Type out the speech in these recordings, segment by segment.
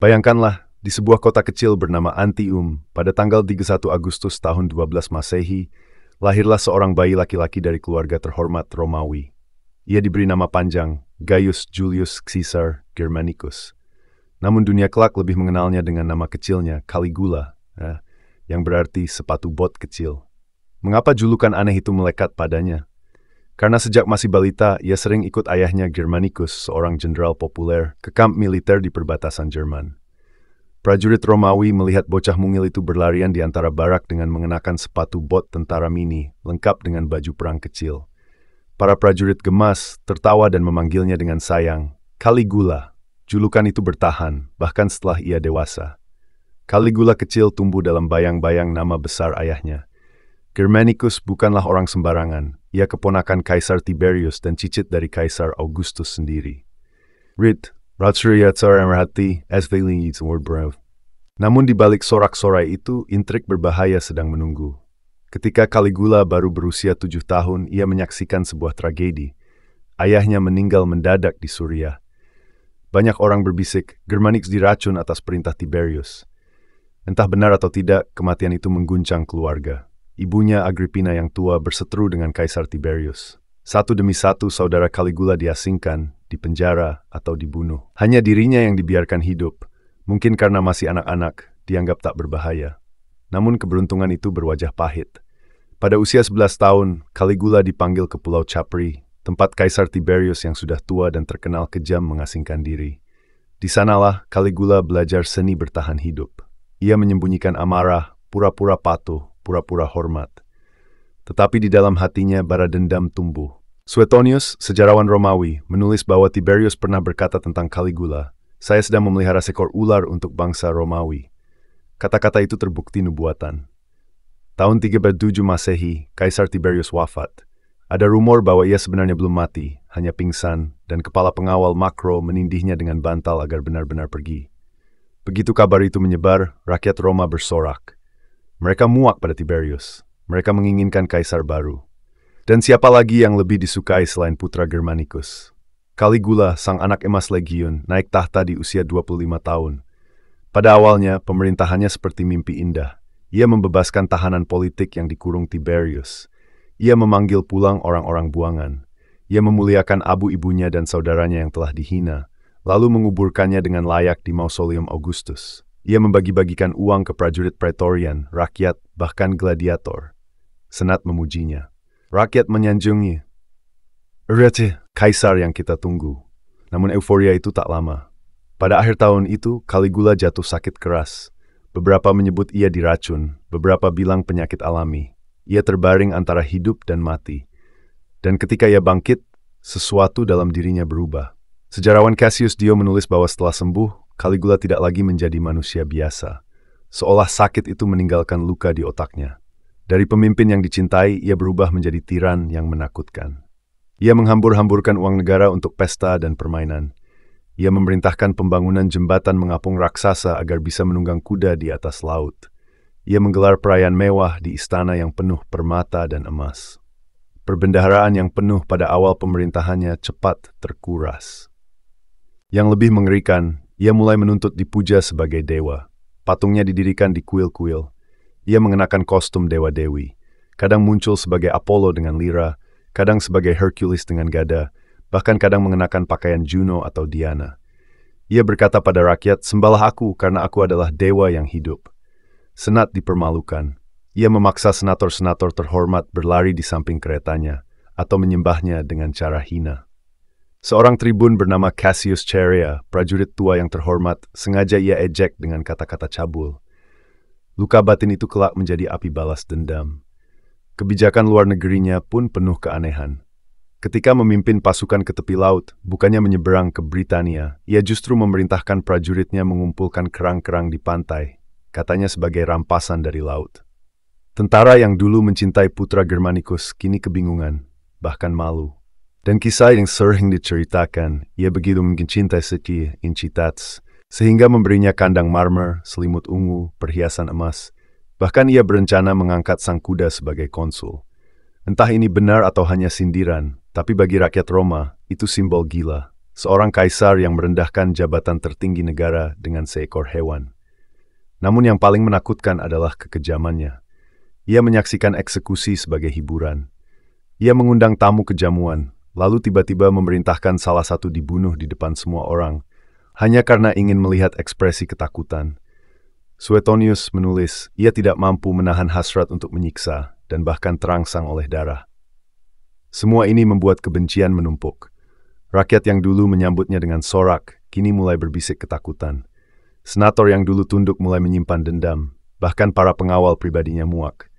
Bayangkanlah, di sebuah kota kecil bernama Antium, pada tanggal 31 Agustus tahun 12 Masehi, lahirlah seorang bayi laki-laki dari keluarga terhormat Romawi. Ia diberi nama panjang, Gaius Julius Caesar Germanicus. Namun dunia kelak lebih mengenalnya dengan nama kecilnya, Caligula, yang berarti sepatu bot kecil. Mengapa julukan aneh itu melekat padanya? Karena sejak masih balita, ia sering ikut ayahnya Germanicus, seorang jenderal populer, ke kamp militer di perbatasan Jerman. Prajurit Romawi melihat bocah mungil itu berlarian di antara barak dengan mengenakan sepatu bot tentara mini, lengkap dengan baju perang kecil. Para prajurit gemas, tertawa dan memanggilnya dengan sayang, Caligula. Julukan itu bertahan, bahkan setelah ia dewasa. Caligula kecil tumbuh dalam bayang-bayang nama besar ayahnya. Germanicus bukanlah orang sembarangan. Ia keponakan Kaisar Tiberius dan cicit dari Kaisar Augustus sendiri. Namun di balik sorak-sorai itu, intrik berbahaya sedang menunggu. Ketika Caligula baru berusia 7 tahun, ia menyaksikan sebuah tragedi. Ayahnya meninggal mendadak di Suriah. Banyak orang berbisik, Germanicus diracun atas perintah Tiberius. Entah benar atau tidak, kematian itu mengguncang keluarga. Ibunya Agrippina yang tua berseteru dengan Kaisar Tiberius. Satu demi satu saudara Caligula diasingkan, dipenjara, atau dibunuh. Hanya dirinya yang dibiarkan hidup. Mungkin karena masih anak-anak, dianggap tak berbahaya. Namun keberuntungan itu berwajah pahit. Pada usia 11 tahun, Caligula dipanggil ke Pulau Capri, tempat Kaisar Tiberius yang sudah tua dan terkenal kejam mengasingkan diri. Di sanalah Caligula belajar seni bertahan hidup. Ia menyembunyikan amarah, pura-pura patuh, pura-pura hormat. Tetapi di dalam hatinya bara dendam tumbuh. Suetonius, sejarawan Romawi, menulis bahwa Tiberius pernah berkata tentang Caligula, "Saya sedang memelihara seekor ular untuk bangsa Romawi." Kata-kata itu terbukti nubuatan. Tahun 37 Masehi, Kaisar Tiberius wafat. Ada rumor bahwa ia sebenarnya belum mati, hanya pingsan, dan kepala pengawal Makro menindihnya dengan bantal agar benar-benar pergi. Begitu kabar itu menyebar, rakyat Roma bersorak. Mereka muak pada Tiberius. Mereka menginginkan kaisar baru. Dan siapa lagi yang lebih disukai selain putra Germanicus? Caligula, sang anak emas legiun, naik tahta di usia 25 tahun. Pada awalnya, pemerintahannya seperti mimpi indah. Ia membebaskan tahanan politik yang dikurung Tiberius. Ia memanggil pulang orang-orang buangan. Ia memuliakan abu ibunya dan saudaranya yang telah dihina, lalu menguburkannya dengan layak di mausoleum Augustus. Ia membagi-bagikan uang ke prajurit Praetorian, rakyat, bahkan gladiator. Senat memujinya. Rakyat menyanjungnya. Kaisar yang kita tunggu. Namun euforia itu tak lama. Pada akhir tahun itu, Caligula jatuh sakit keras. Beberapa menyebut ia diracun, beberapa bilang penyakit alami. Ia terbaring antara hidup dan mati. Dan ketika ia bangkit, sesuatu dalam dirinya berubah. Sejarawan Cassius Dio menulis bahwa setelah sembuh, Caligula tidak lagi menjadi manusia biasa. Seolah sakit itu meninggalkan luka di otaknya. Dari pemimpin yang dicintai, ia berubah menjadi tiran yang menakutkan. Ia menghambur-hamburkan uang negara untuk pesta dan permainan. Ia memerintahkan pembangunan jembatan mengapung raksasa agar bisa menunggang kuda di atas laut. Ia menggelar perayaan mewah di istana yang penuh permata dan emas. Perbendaharaan yang penuh pada awal pemerintahannya cepat terkuras. Yang lebih mengerikan, ia mulai menuntut dipuja sebagai dewa. Patungnya didirikan di kuil-kuil. Ia mengenakan kostum dewa-dewi. Kadang muncul sebagai Apollo dengan lira, kadang sebagai Hercules dengan gada, bahkan kadang mengenakan pakaian Juno atau Diana. Ia berkata pada rakyat, "Sembahlah aku karena aku adalah dewa yang hidup." Senat dipermalukan. Ia memaksa senator-senator terhormat berlari di samping keretanya, atau menyembahnya dengan cara hina. Seorang tribun bernama Cassius Chaerea, prajurit tua yang terhormat, sengaja ia ejek dengan kata-kata cabul. Luka batin itu kelak menjadi api balas dendam. Kebijakan luar negerinya pun penuh keanehan. Ketika memimpin pasukan ke tepi laut, bukannya menyeberang ke Britania, ia justru memerintahkan prajuritnya mengumpulkan kerang-kerang di pantai, katanya sebagai rampasan dari laut. Tentara yang dulu mencintai putra Germanicus kini kebingungan, bahkan malu. Dan kisah yang sering diceritakan, ia begitu mencintai Seti Incitats, sehingga memberinya kandang marmer, selimut ungu, perhiasan emas. Bahkan ia berencana mengangkat sang kuda sebagai konsul. Entah ini benar atau hanya sindiran, tapi bagi rakyat Roma, itu simbol gila. seorang kaisar yang merendahkan jabatan tertinggi negara dengan seekor hewan. Namun yang paling menakutkan adalah kekejamannya. Ia menyaksikan eksekusi sebagai hiburan. Ia mengundang tamu kejamuan, lalu tiba-tiba memerintahkan salah satu dibunuh di depan semua orang, hanya karena ingin melihat ekspresi ketakutan. Suetonius menulis, ia tidak mampu menahan hasrat untuk menyiksa dan bahkan terangsang oleh darah. Semua ini membuat kebencian menumpuk. Rakyat yang dulu menyambutnya dengan sorak, kini mulai berbisik ketakutan. Senator yang dulu tunduk mulai menyimpan dendam, bahkan para pengawal pribadinya muak.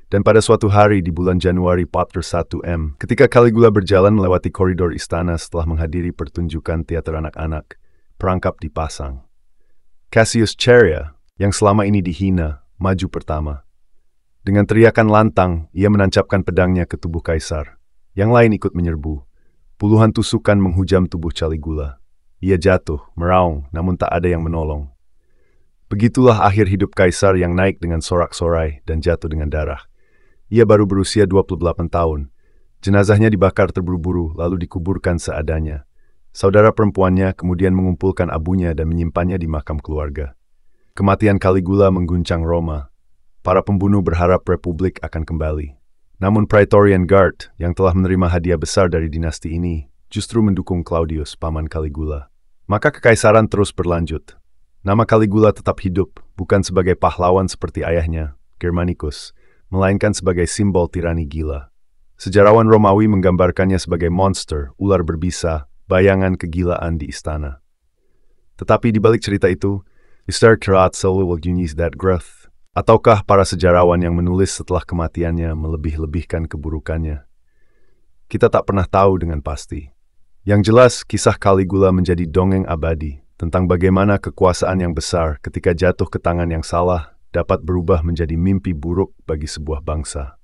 Dan pada suatu hari di bulan Januari 401 ketika Caligula berjalan melewati koridor istana setelah menghadiri pertunjukan teater anak-anak, perangkap dipasang. Cassius Chaerea, yang selama ini dihina, maju pertama. Dengan teriakan lantang, ia menancapkan pedangnya ke tubuh kaisar. Yang lain ikut menyerbu. Puluhan tusukan menghujam tubuh Caligula. Ia jatuh, meraung, namun tak ada yang menolong. Begitulah akhir hidup kaisar yang naik dengan sorak-sorai dan jatuh dengan darah. Ia baru berusia 28 tahun. Jenazahnya dibakar terburu-buru lalu dikuburkan seadanya. Saudara perempuannya kemudian mengumpulkan abunya dan menyimpannya di makam keluarga. Kematian Caligula mengguncang Roma. Para pembunuh berharap republik akan kembali. Namun Praetorian Guard yang telah menerima hadiah besar dari dinasti ini justru mendukung Claudius, paman Caligula. Maka kekaisaran terus berlanjut. Nama Caligula tetap hidup, bukan sebagai pahlawan seperti ayahnya, Germanicus, melainkan sebagai simbol tirani gila. Sejarawan Romawi menggambarkannya sebagai monster, ular berbisa, bayangan kegilaan di istana. Tetapi di balik cerita itu, ataukah para sejarawan yang menulis setelah kematiannya melebih-lebihkan keburukannya? Kita tak pernah tahu dengan pasti. Yang jelas, kisah Caligula menjadi dongeng abadi tentang bagaimana kekuasaan yang besar ketika jatuh ke tangan yang salah dapat berubah menjadi mimpi buruk bagi sebuah bangsa.